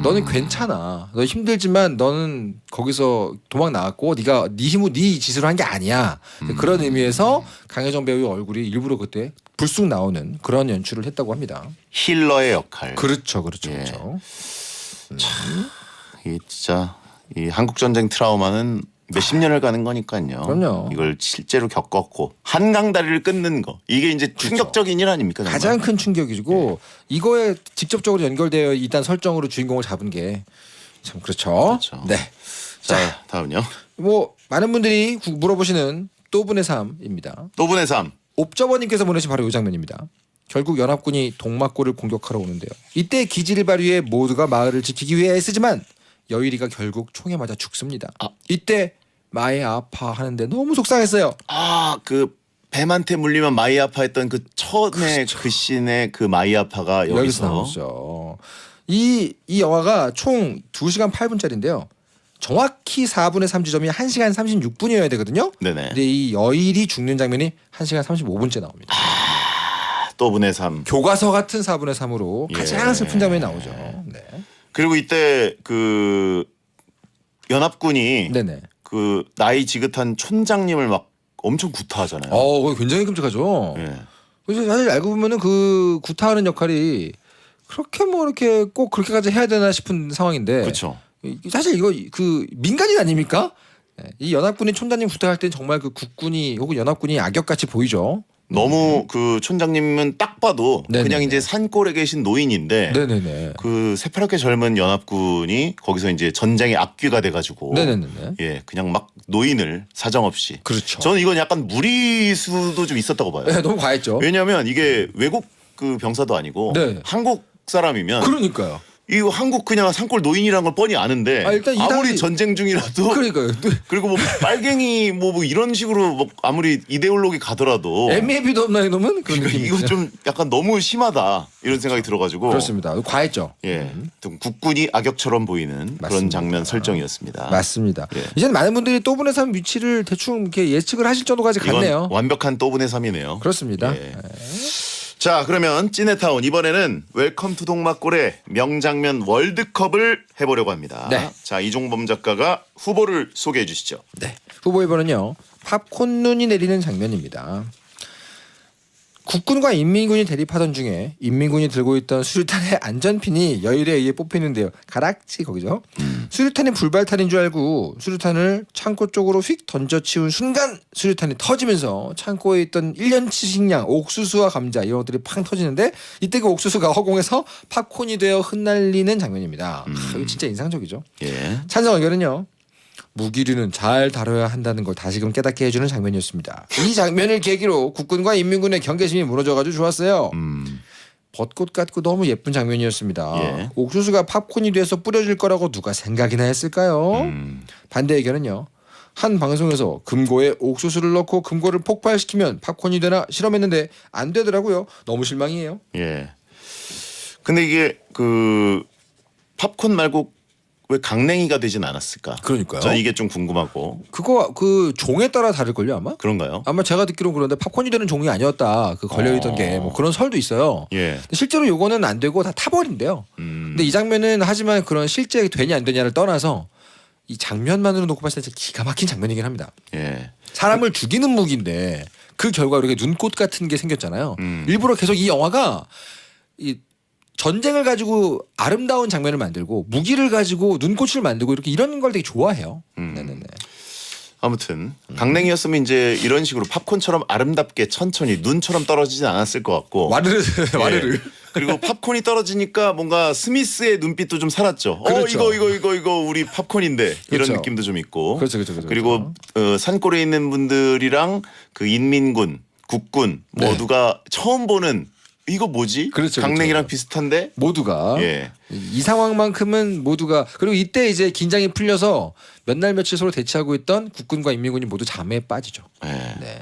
너는 괜찮아. 너 힘들지만 너는 거기서 도망 나왔고 네가 네 힘으로 네 짓으로 한 게 아니야. 그런 의미에서 강혜정 배우의 얼굴이 일부러 그때 불쑥 나오는 그런 연출을 했다고 합니다. 힐러의 역할. 그렇죠. 예. 이 진짜 이 한국 전쟁 트라우마는 몇십 년을 가는 거니까요. 그럼요. 이걸 실제로 겪었고 한강 다리를 끊는 거 이게 이제 충격적인 일 아닙니까? 정말? 가장 큰 충격이고 이거에 직접적으로 연결되어 있다는 설정으로 주인공을 잡은 게 참 그렇죠. 네. 자 다음요. 뭐 많은 분들이 물어보시는 또분의 삶입니다. 또분의 삶. 옵저버님께서 보내신 바로 이 장면입니다. 결국 연합군이 동막골을 공격하러 오는데요. 이때 기지를 발휘해 모두가 마을을 지키기 위해 애쓰지만 여일이가 결국 총에 맞아 죽습니다. 이때 마이 아파 하는데 너무 속상했어요. 그 뱀한테 물리면 마이 아파했던 그 처음에 그 씬의 그 마이 아파가 여기서 나오죠. 이 영화가 총 2시간 8분짜리인데요. 정확히 4분의 3 지점이 1시간 36분이어야 되거든요. 네네. 근데 이 여일이 죽는 장면이 1시간 35분째 나옵니다. 또분의 삶. 교과서 같은 4분의 3으로 가장 예. 슬픈 장면이 나오죠. 네. 그리고 이때 그 연합군이 네네. 그 나이 지긋한 촌장님을 막 엄청 구타하잖아요. 그거 굉장히 끔찍하죠. 예. 그래서 사실 알고 보면은 그 구타하는 역할이 그렇게 뭐 이렇게 꼭 그렇게까지 해야 되나 싶은 상황인데. 그렇죠. 사실 이거 그 민간인 아닙니까? 이 연합군이 촌장님 구타할 때 정말 그 국군이 혹은 연합군이 악역같이 보이죠. 너무 그 촌장님은 딱 봐도 네네네. 그냥 이제 산골에 계신 노인인데 네네네. 그 새파랗게 젊은 연합군이 거기서 이제 전쟁의 앞귀가 돼가지고 네네네. 예 그냥 막 노인을 사정없이 그렇죠. 저는 이건 약간 무리수도 좀 있었다고 봐요. 네, 너무 과했죠. 왜냐하면 이게 외국 그 병사도 아니고 네. 한국 사람이면 그러니까요. 이거 한국 그냥 산골 노인이란 걸 뻔히 아는데 일단 이 아무리 당시- 전쟁 중이라도 그러니까요. 그리고 뭐 빨갱이 뭐 이런 식으로 뭐 아무리 이데올로기 가더라도 MAB도 없나 이놈은 그런 느낌이. 이거 좀 약간 너무 심하다 이런 생각이 들어가지고 그렇습니다. 과했죠. 예, 좀 국군이 악역처럼 보이는 그런 맞습니다. 장면 설정이었습니다. 맞습니다. 예. 이제는 많은 분들이 또분의 삶 위치를 대충 이렇게 예측을 하실 정도까지 이건 갔네요. 완벽한 또분의 삶이네요. 그렇습니다. 예. 자, 그러면 찐해타운 이번에는 웰컴 투 동막골의 명장면 월드컵을 해보려고 합니다. 네. 자, 이종범 작가가 후보를 소개해 주시죠. 네. 후보 1번은요. 팝콘 눈이 내리는 장면입니다. 국군과 인민군이 대립하던 중에 인민군이 들고 있던 수류탄의 안전핀이 여일에 의해 뽑히는데요. 가락지 거기죠. 수류탄이 불발탄인 줄 알고 수류탄을 창고 쪽으로 휙 던져치운 순간 수류탄이 터지면서 창고에 있던 1년치 식량 옥수수와 감자 이런 것들이 팡 터지는데 이때 그 옥수수가 허공에서 팝콘이 되어 흩날리는 장면입니다. 이거 진짜 인상적이죠. 예. 찬성 의견은요. 무기류는 잘 다뤄야 한다는 걸 다시금 깨닫게 해주는 장면이었습니다. 이 장면을 계기로 국군과 인민군의 경계심이 무너져가지고 좋았어요. 벚꽃 같고 너무 예쁜 장면이었습니다. 예. 옥수수가 팝콘이 돼서 뿌려질 거라고 누가 생각이나 했을까요? 반대 의견은요. 한 방송에서 금고에 옥수수를 넣고 금고를 폭발시키면 팝콘이 되나 실험했는데 안 되더라고요. 너무 실망이에요. 예. 근데 이게 그 팝콘 말고 왜 강냉이가 되진 않았을까? 그러니까요. 저는 이게 좀 궁금하고. 그거 그 종에 따라 다를걸요 아마? 그런가요? 아마 제가 듣기로는 그런데 팝콘이 되는 종이 아니었다. 그 걸려있던 게 뭐 그런 설도 있어요. 예. 근데 실제로 요거는 안 되고 다 타버린대요. 근데 이 장면은 하지만 그런 실제 되냐 안 되냐를 떠나서 이 장면만으로 놓고 봤을 때 진짜 기가 막힌 장면이긴 합니다. 예. 사람을 죽이는 무기인데 그 결과 이렇게 눈꽃 같은 게 생겼잖아요. 일부러 계속 이 영화가 이 전쟁을 가지고 아름다운 장면을 만들고 무기를 가지고 눈꽃을 만들고 이렇게 이런 걸 되게 좋아해요. 네네네. 아무튼 강냉이였으면 이제 이런 식으로 팝콘처럼 아름답게 천천히 눈처럼 떨어지진 않았을 것 같고. 와르르 예. 와르르. 그리고 팝콘이 떨어지니까 뭔가 스미스의 눈빛도 좀 살았죠. 그렇죠. 이거 우리 팝콘인데 이런 그렇죠. 느낌도 좀 있고. 그렇죠. 그리고 산골에 있는 분들이랑 그 인민군, 국군 네. 모두가 처음 보는 이거 뭐지? 그렇죠, 강냉이랑 그렇죠. 비슷한데. 모두가 예. 이 상황만큼은 모두가 그리고 이때 이제 긴장이 풀려서 몇 날 며칠 서로 대치하고 있던 국군과 인민군이 모두 잠에 빠지죠. 예. 네.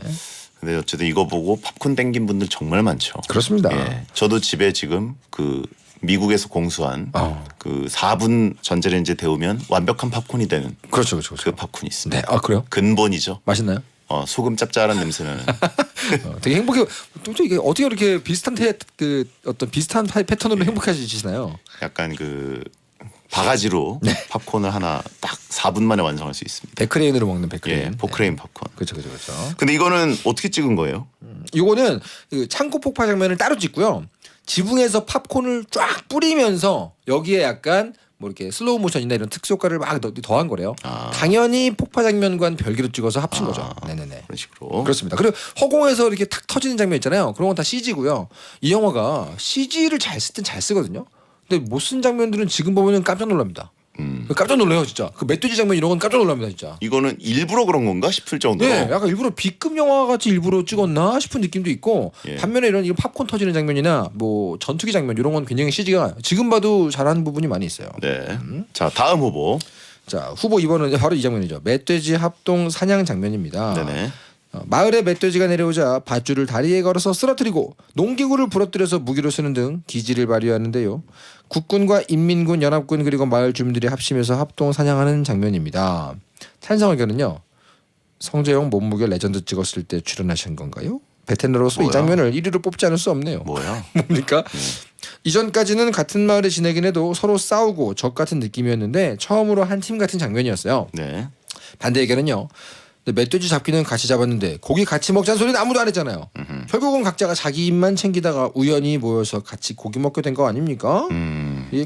근데 어쨌든 이거 보고 팝콘 땡긴 분들 정말 많죠. 그렇습니다. 예. 저도 집에 지금 그 미국에서 공수한 그 4분 전자레인지에 데우면 완벽한 팝콘이 되는 그렇죠. 그 팝콘이 있습니다. 네. 아 그래요? 근본이죠. 맛있나요? 소금 짭짤한 냄새나는. 되게 행복해. 또 이게 어떻게 이렇게 비슷한 그 어떤 비슷한 패턴으로 행복해지시나요? 약간 그 바가지로 네. 팝콘을 하나 딱 4분 만에 완성할 수 있습니다. 베크레인으로 먹는 베크레인. 예, 포크레인 팝콘. 그렇죠. 근데 이거는 어떻게 찍은 거예요? 이거는 그 창고 폭발 장면을 따로 찍고요. 지붕에서 팝콘을 쫙 뿌리면서 여기에 약간 뭐 이렇게 슬로우 모션이나 이런 특수 효과를 막 더한 거래요. 당연히 폭파 장면과는 별개로 찍어서 합친 거죠. 네네네. 그런 식으로. 그렇습니다. 그리고 허공에서 이렇게 탁 터지는 장면 있잖아요. 그런 건 다 CG고요. 이 영화가 CG를 잘 쓸 땐 잘 쓰거든요. 근데 못 쓴 장면들은 지금 보면은 깜짝 놀랍니다. 깜짝 놀라요 진짜. 그 멧돼지 장면 이런 건 깜짝 놀랍니다 진짜. 이거는 일부러 그런 건가 싶을 정도로. 네, 약간 일부러 B급 영화 같이 일부러 찍었나 싶은 느낌도 있고 예. 반면에 이런 팝콘 터지는 장면이나 뭐 전투기 장면 이런 건 굉장히 CG가 지금 봐도 잘하는 부분이 많이 있어요. 네. 자, 다음 후보. 자 후보 2번은 바로 이 장면이죠. 멧돼지 합동 사냥 장면입니다. 네네. 마을에 멧돼지가 내려오자 밧줄을 다리에 걸어서 쓰러뜨리고 농기구를 부러뜨려서 무기로 쓰는 등 기지를 발휘하는데요. 국군과 인민군, 연합군 그리고 마을 주민들이 합심해서 합동 사냥하는 장면입니다. 찬성 의견은요. 성재용 몸무게 레전드 찍었을 때 출연하신 건가요? 베테랑으로서 이 뭐야? 장면을 1위로 뽑지 않을 수 없네요. 뭐야? 뭡니까? 이전까지는 같은 마을에 지내긴 해도 서로 싸우고 적 같은 느낌이었는데 처음으로 한 팀 같은 장면이었어요. 네. 반대 의견은요. 근데 멧돼지 잡기는 같이 잡았는데 고기 같이 먹자는 소리는 아무도 안 했잖아요. 결국은 각자가 자기 입만 챙기다가 우연히 모여서 같이 고기 먹게 된 거 아닙니까? 이게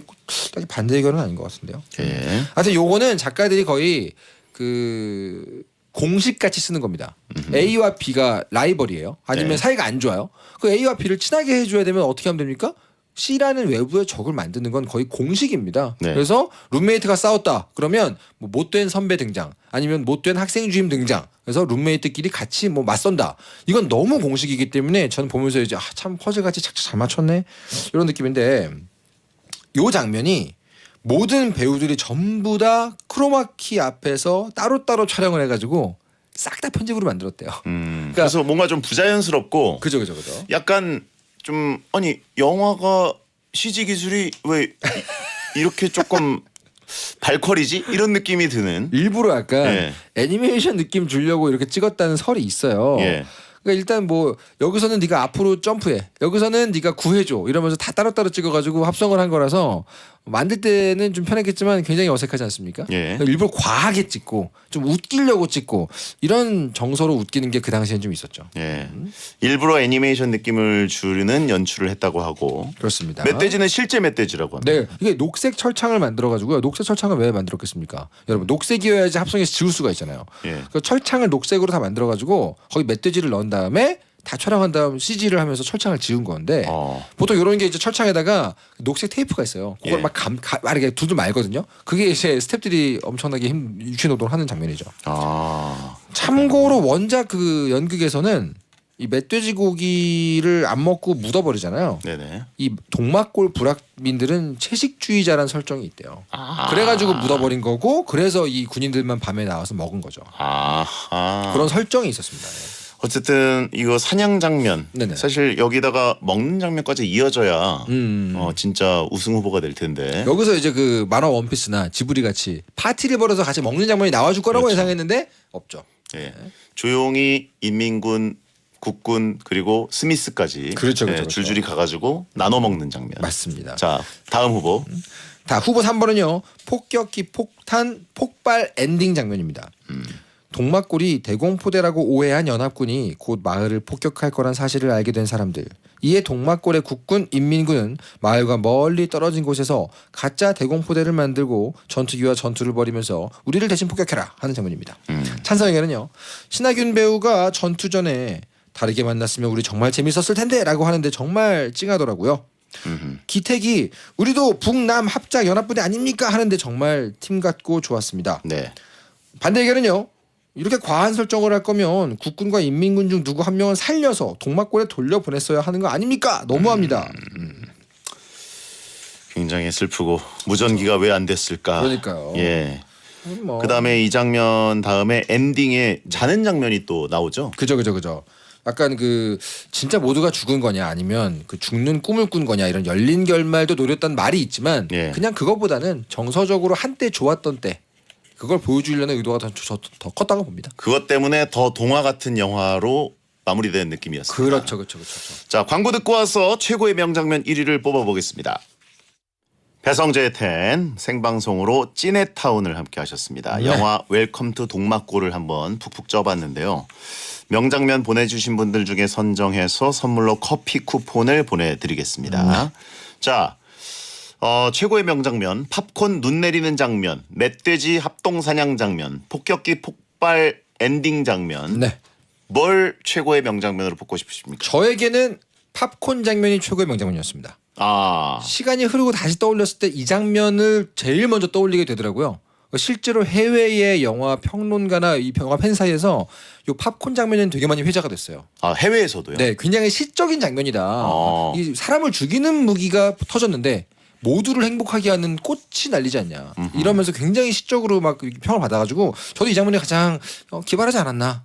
딱 반대 의견은 아닌 것 같은데요. 예. 하여튼 요거는 작가들이 거의 그 공식 같이 쓰는 겁니다. A와 B가 라이벌이에요. 아니면 네. 사이가 안 좋아요. 그 A와 B를 친하게 해줘야 되면 어떻게 하면 됩니까? C라는 외부의 적을 만드는 건 거의 공식입니다. 네. 그래서 룸메이트가 싸웠다. 그러면 뭐 못된 선배 등장, 아니면 못된 학생 주임 등장. 그래서 룸메이트끼리 같이 뭐 맞선다. 이건 너무 공식이기 때문에 저는 보면서 이제 참 퍼즐 같이 착착 잘 맞췄네 이런 느낌인데 요 장면이 모든 배우들이 전부 다 크로마키 앞에서 따로따로 촬영을 해가지고 싹 다 편집으로 만들었대요. 그래서 뭔가 좀 부자연스럽고 그죠. 약간 좀 아니 영화가 CG 기술이 왜 이렇게 조금 발퀄이지? 이런 느낌이 드는. 일부러 약간 예. 애니메이션 느낌 주려고 이렇게 찍었다는 설이 있어요. 예. 그러니까 일단 뭐 여기서는 네가 앞으로 점프해, 여기서는 네가 구해줘 이러면서 다 따로따로 찍어가지고 합성을 한 거라서 만들 때는 좀 편했겠지만 굉장히 어색하지 않습니까? 예. 그러니까 일부러 과하게 찍고 좀 웃기려고 찍고 이런 정서로 웃기는 게 그 당시엔 좀 있었죠. 예. 일부러 애니메이션 느낌을 주는 연출을 했다고 하고 그렇습니다. 멧돼지는 실제 멧돼지라고 합니다. 네, 이게 녹색 철창을 만들어가지고요. 녹색 철창을 왜 만들었겠습니까? 여러분, 녹색이어야지 합성해서 지울 수가 있잖아요. 예. 그 철창을 녹색으로 다 만들어가지고 거기 멧돼지를 넣은 다음에 다 촬영한 다음 CG를 하면서 철창을 지운 건데 보통 이런 게 이제 철창에다가 녹색 테이프가 있어요. 그걸 예. 막 이렇게 둘둘 말거든요. 그게 이제 스태프들이 엄청나게 유치노동을 하는 장면이죠. 아. 참고로 원작 그 연극에서는 이 멧돼지 고기를 안 먹고 묻어버리잖아요. 네네. 이 동막골 불악민들은 채식주의자라는 설정이 있대요. 그래가지고 묻어버린 거고, 그래서 이 군인들만 밤에 나와서 먹은 거죠. 그런 설정이 있었습니다. 어쨌든 이거 사냥 장면 네네. 사실 여기다가 먹는 장면까지 이어져야 진짜 우승 후보가 될 텐데. 여기서 이제 그 만화 원피스나 지브리 같이 파티를 벌여서 같이 먹는 장면이 나와줄 거라고 그렇죠. 예상했는데 없죠. 예. 조용히 인민군, 국군 그리고 스미스까지 그렇죠, 예, 그렇죠. 줄줄이 가가지고 나눠 먹는 장면. 맞습니다. 자 다음 후보. 다 후보 3번은요. 폭격기 폭탄 폭발 엔딩 장면입니다. 동막골이 대공포대라고 오해한 연합군이 곧 마을을 폭격할 거란 사실을 알게 된 사람들. 이에 동막골의 국군 인민군은 마을과 멀리 떨어진 곳에서 가짜 대공포대를 만들고 전투기와 전투를 벌이면서 우리를 대신 폭격해라 하는 장면입니다. 찬성에게는요. 신하균 배우가 전투 전에 다르게 만났으면 우리 정말 재밌었을 텐데 라고 하는데 정말 찡하더라고요. 기택이 우리도 북남 합작 연합부대 아닙니까 하는데 정말 팀 같고 좋았습니다. 네. 반대 의견은요. 이렇게 과한 설정을 할 거면 국군과 인민군 중 누구 한 명은 살려서 동막골에 돌려보냈어야 하는 거 아닙니까? 너무합니다. 굉장히 슬프고 무전기가 왜 안 됐을까. 그러니까요. 예. 뭐. 그다음에 이 장면 다음에 엔딩에 자는 장면이 또 나오죠. 그죠. 약간 그 진짜 모두가 죽은 거냐 아니면 그 죽는 꿈을 꾼 거냐 이런 열린 결말도 노렸던 말이 있지만 예. 그냥 그거보다는 정서적으로 한때 좋았던 때 그걸 보여주려는 의도가 더 컸다고 봅니다. 그것 때문에 더 동화 같은 영화로 마무리된 느낌이었습니다. 그렇죠. 자 광고 듣고 와서 최고의 명장면 1위를 뽑아보겠습니다. 배성재의 텐 생방송으로 찐해타운을 함께 하셨습니다. 네. 영화 웰컴 투 동막골을 한번 푹푹 쪄봤는데요. 명장면 보내주신 분들 중에 선정해서 선물로 커피 쿠폰을 보내드리겠습니다. 자 최고의 명장면 팝콘 눈 내리는 장면, 멧돼지 합동사냥 장면, 폭격기 폭발 엔딩 장면. 네. 뭘 최고의 명장면으로 뽑고 싶으십니까? 저에게는 팝콘 장면이 최고의 명장면이었습니다. 시간이 흐르고 다시 떠올렸을 때 이 장면을 제일 먼저 떠올리게 되더라고요. 실제로 해외의 영화 평론가나 이 영화 팬 사이에서 이 팝콘 장면은 되게 많이 회자가 됐어요. 해외에서도요? 네, 굉장히 시적인 장면이다. 이 사람을 죽이는 무기가 터졌는데 모두를 행복하게 하는 꽃이 날리지 않냐. 이러면서 굉장히 시적으로 막 평을 받아가지고 저도 이 장면이 가장 기발하지 않았나.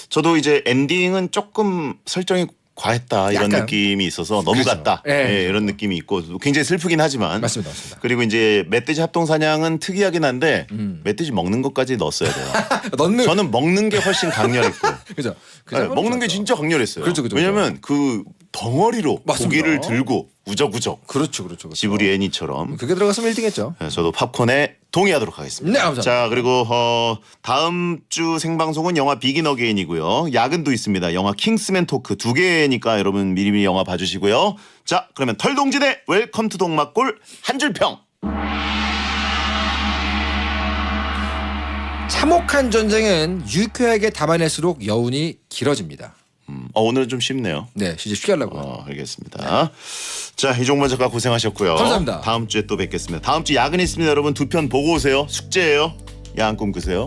저도 이제 엔딩은 조금 설정이 과했다 이런 약간. 느낌이 있어서 너무 그렇죠. 같다 예, 이런 느낌이 있고 굉장히 슬프긴 하지만 맞습니다. 그리고 이제 멧돼지 합동사냥은 특이하긴 한데 멧돼지 먹는 것까지 넣었어야 돼요. 넣는 저는 먹는 게 훨씬 강렬했고 그죠. 그 네, 장면은 먹는 게 좋았죠. 진짜 강렬했어요. 그렇죠. 왜냐하면 그 덩어리로 맞습니다. 고기를 들고 우적우적 그렇죠. 지브리 애니처럼 그게 들어갔으면 1등했죠. 저도 팝콘에 동의하도록 하겠습니다. 네, 감사합니다. 자 그리고 다음 주 생방송은 영화 비긴 어게인이고요. 야근도 있습니다. 영화 킹스맨 토크 2개니까 여러분 미리미리 영화 봐주시고요. 자 그러면 털동지대 웰컴 투 동막골 한 줄평. 참혹한 전쟁은 유쾌하게 담아낼수록 여운이 길어집니다. 오늘은 좀 쉽네요. 네, 이제 쉬게 하려고요. 알겠습니다. 자, 이종만 작가 고생하셨고요. 감사합니다. 다음 주에 또 뵙겠습니다. 다음 주 야근 있습니다. 여러분 2편 보고 오세요. 숙제예요. 야한 꿈 꾸세요.